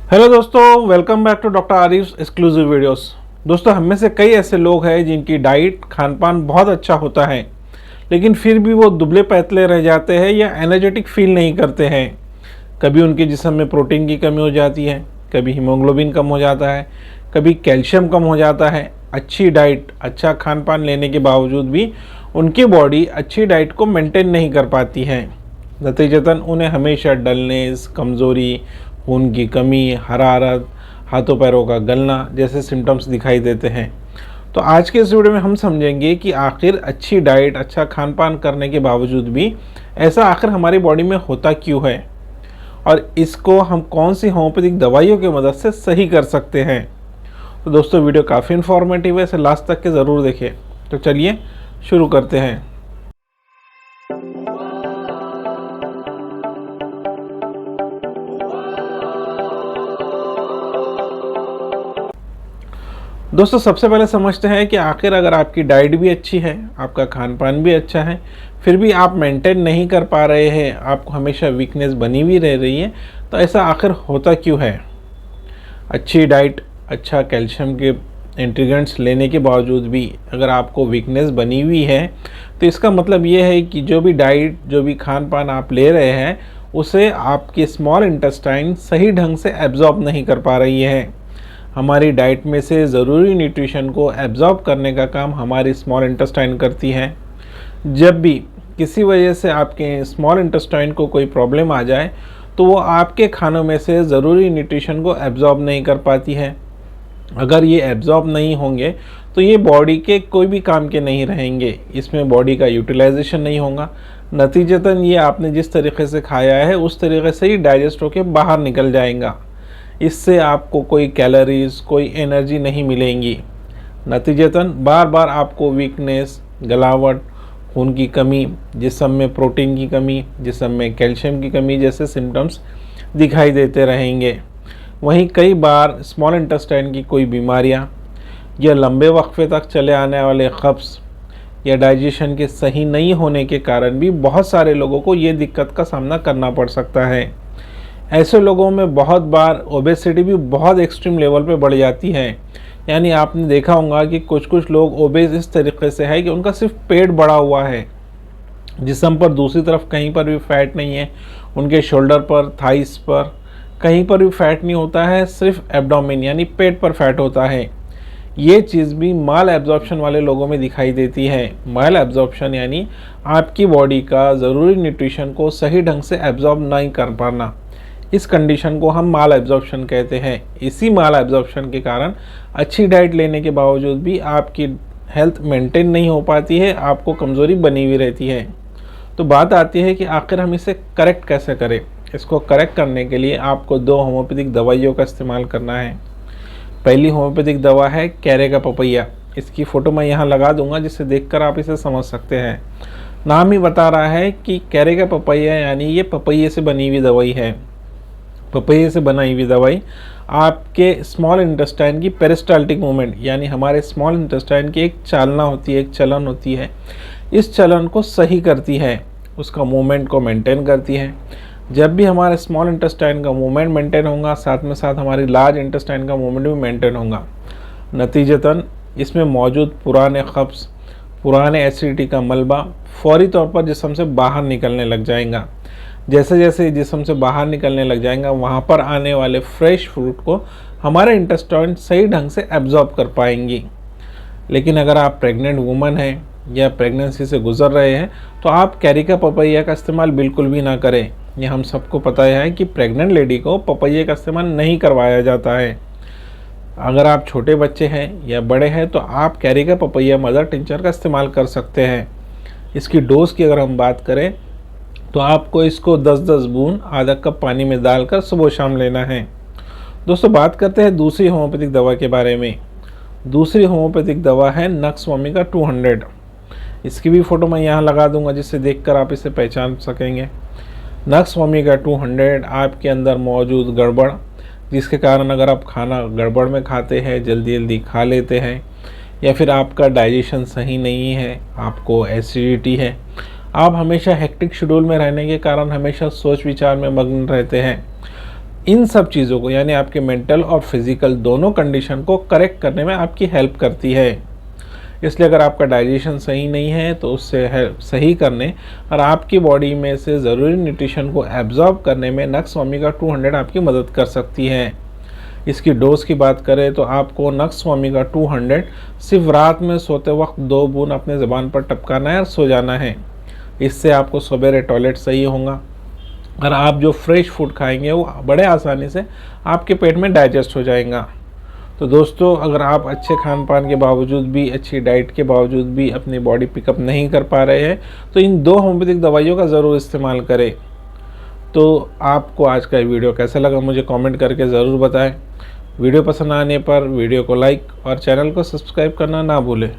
Hello दोस्तों, welcome back to doctor Arif exclusive videos. दोस्तों, हम में से कई ऐसे लोग हैं जिनकी डाइट खान पान बहुत अच्छा होता है, लेकिन फिर भी वो दुबले पतले रह जाते हैं या एनर्जेटिक फील नहीं करते हैं। कभी उनके जिस्म में प्रोटीन की कमी हो जाती है, कभी हीमोग्लोबिन कम हो जाता है, कभी कैल्शियम कम हो जाता है। अच्छी डाइट, अच्छा खान पान लेने के बावजूद भी उनकी बॉडी अच्छी डाइट को मेंटेन नहीं कर पाती है। नतीजतन उन्हें हमेशा डलनेस, कमज़ोरी, खून की कमी, हरारत, हाथों पैरों का गलना जैसे सिम्टम्स दिखाई देते हैं। तो आज के इस वीडियो में हम समझेंगे कि आखिर अच्छी डाइट, अच्छा खान पान करने के बावजूद भी ऐसा आखिर हमारी बॉडी में होता क्यों है और इसको हम कौन सी होम्योपैथिक दवाइयों की मदद से सही कर सकते हैं। तो दोस्तों, वीडियो काफ़ी इन्फॉर्मेटिव है, इसे लास्ट तक के ज़रूर देखिए। तो चलिए शुरू करते हैं। दोस्तों, सबसे पहले समझते हैं कि आखिर अगर आपकी डाइट भी अच्छी है, आपका खान पान भी अच्छा है, फिर भी आप मेंटेन नहीं कर पा रहे हैं, आपको हमेशा वीकनेस बनी हुई रह रही है, तो ऐसा आखिर होता क्यों है। अच्छी डाइट, अच्छा कैल्शियम के इंटीग्रेंट्स लेने के बावजूद भी अगर आपको वीकनेस बनी हुई है, तो इसका मतलब ये है कि जो भी डाइट, जो भी खान पान आप ले रहे हैं, उसे आपके स्मॉल इंटेस्टाइन सही ढंग से एब्जॉर्ब नहीं कर पा रही है। हमारी डाइट में से ज़रूरी न्यूट्रिशन को एब्जॉर्ब करने का काम हमारी स्मॉल इंटेस्टाइन करती है। जब भी किसी वजह से आपके स्मॉल इंटेस्टाइन को कोई प्रॉब्लम आ जाए, तो वो आपके खानों में से ज़रूरी न्यूट्रिशन को एब्जॉर्ब नहीं कर पाती है। अगर ये एब्जॉर्ब नहीं होंगे तो ये बॉडी के कोई भी काम के नहीं रहेंगे, इसमें बॉडी का यूटिलाइजेशन नहीं होगा। नतीजतन ये आपने जिस तरीके से खाया है उस तरीके से ही डाइजेस्ट होकर बाहर निकल जाएगा। इससे आपको कोई कैलोरीज, कोई एनर्जी नहीं मिलेंगी। नतीजतन बार बार आपको वीकनेस, गलावट, खून की कमी, जिस्म में प्रोटीन की कमी, जिस्म में कैल्शियम की कमी जैसे सिम्टम्स दिखाई देते रहेंगे। वहीं कई बार स्मॉल इंटेस्टाइन की कोई बीमारियां या लंबे वक्फे तक चले आने वाले कब्ज़ या डाइजेशन के सही नहीं होने के कारण भी बहुत सारे लोगों को ये दिक्कत का सामना करना पड़ सकता है। ऐसे लोगों में बहुत बार ओबेसिटी भी बहुत एक्सट्रीम लेवल पे बढ़ जाती है। यानी आपने देखा होगा कि कुछ कुछ लोग ओबेस इस तरीके से है कि उनका सिर्फ पेट बढ़ा हुआ है, जिस्म पर दूसरी तरफ कहीं पर भी फैट नहीं है। उनके शोल्डर पर, थाइस पर कहीं पर भी फैट नहीं होता है, सिर्फ एब्डोमेन यानी पेट पर फैट होता है। ये चीज़ भी माल एब्जॉर्प्शन वाले लोगों में दिखाई देती है। माल एब्जॉर्प्शन यानी आपकी बॉडी का ज़रूरी न्यूट्रिशन को सही ढंग से एब्जॉर्ब नहीं कर पाना। इस कंडीशन को हम माल एब्जॉर्प्शन कहते हैं। इसी माल एब्जॉर्प्शन के कारण अच्छी डाइट लेने के बावजूद भी आपकी हेल्थ मेंटेन नहीं हो पाती है, आपको कमज़ोरी बनी हुई रहती है। तो बात आती है कि आखिर हम इसे करेक्ट कैसे करें। इसको करेक्ट करने के लिए आपको 2 होम्योपैथिक दवाइयों का इस्तेमाल करना है। पहली होम्योपैथिक दवा है कैरे का पपैया। इसकी फ़ोटो मैं यहाँ लगा दूंगा, जिससे देखकर आप इसे समझ सकते हैं। नाम ही बता रहा है कि कैरे का पपैया यानी ये पपैये से बनी हुई दवाई है। पपैये से बनाई हुई दवाई आपके स्मॉल इंटेस्टाइन की पेरिस्टाल्टिक मूवमेंट यानी हमारे स्मॉल इंटेस्टाइन की एक चालना होती है, एक चलन होती है, इस चलन को सही करती है, उसका मूवमेंट को मेंटेन करती है। जब भी हमारे स्मॉल इंटेस्टाइन का मूवमेंट मेंटेन होगा, साथ में साथ हमारी लार्ज इंटेस्टाइन का मूवमेंट भी मेंटेन होगा। नतीजतन इसमें मौजूद पुराने कब्ज़, पुराने एसिडिटी का मलबा फौरी तौर पर जिस्म से बाहर निकलने लग जाएगा। जैसे जैसे जिस्म से बाहर निकलने लग जाएगा, वहाँ पर आने वाले फ्रेश फ्रूट को हमारे इंटेस्टाइन सही ढंग से एब्जॉर्ब कर पाएंगी। लेकिन अगर आप प्रेग्नेंट वुमन हैं या प्रेगनेंसी से गुजर रहे हैं, तो आप कैरी का पपैया का इस्तेमाल बिल्कुल भी ना करें। ये हम सबको पता है कि प्रेग्नेंट लेडी को पपैये का इस्तेमाल नहीं करवाया जाता है। अगर आप छोटे बच्चे हैं या बड़े हैं, तो आप कैरी का पपैया मदर टिंचर का इस्तेमाल कर सकते हैं। इसकी डोज की अगर हम बात करें, तो आपको इसको 10-10 बूंद आधा कप पानी में डालकर सुबह शाम लेना है। दोस्तों, बात करते हैं दूसरी होम्योपैथिक दवा के बारे में। दूसरी होम्योपैथिक दवा है नक्स ओमेगा 200। इसकी भी फ़ोटो मैं यहाँ लगा दूंगा, जिससे देखकर आप इसे पहचान सकेंगे। नक्स ओमेगा 200 आपके अंदर मौजूद गड़बड़, जिसके कारण अगर आप खाना गड़बड़ में खाते हैं, जल्दी जल्दी खा लेते हैं, या फिर आपका डाइजेशन सही नहीं है, आपको एसिडिटी है, आप हमेशा हेक्टिक शेड्यूल में रहने के कारण हमेशा सोच विचार में मग्न रहते हैं, इन सब चीज़ों को यानी आपके मेंटल और फिज़िकल दोनों कंडीशन को करेक्ट करने में आपकी हेल्प करती है। इसलिए अगर आपका डाइजेशन सही नहीं है तो उससे सही करने और आपकी बॉडी में से ज़रूरी न्यूट्रिशन को एब्जॉर्ब करने में नक्स ओमेगा 200 आपकी मदद कर सकती है। इसकी डोज की बात करें तो आपको नक्स ओमेगा 200 सिर्फ रात में सोते वक्त 2 बूंद अपने ज़बान पर टपकाना है और सो जाना है। इससे आपको सवेरे टॉयलेट सही होगा और आप जो फ्रेश फूड खाएंगे वो बड़े आसानी से आपके पेट में डाइजेस्ट हो जाएगा। तो दोस्तों, अगर आप अच्छे खान पान के बावजूद भी, अच्छी डाइट के बावजूद भी अपनी बॉडी पिकअप नहीं कर पा रहे हैं तो इन 2 होम्योपैथिक दवाइयों का ज़रूर इस्तेमाल करें। तो आपको आज का वीडियो कैसा लगा मुझे कमेंट करके ज़रूर बताएं। वीडियो पसंद आने पर वीडियो को लाइक और चैनल को सब्सक्राइब करना ना भूलें।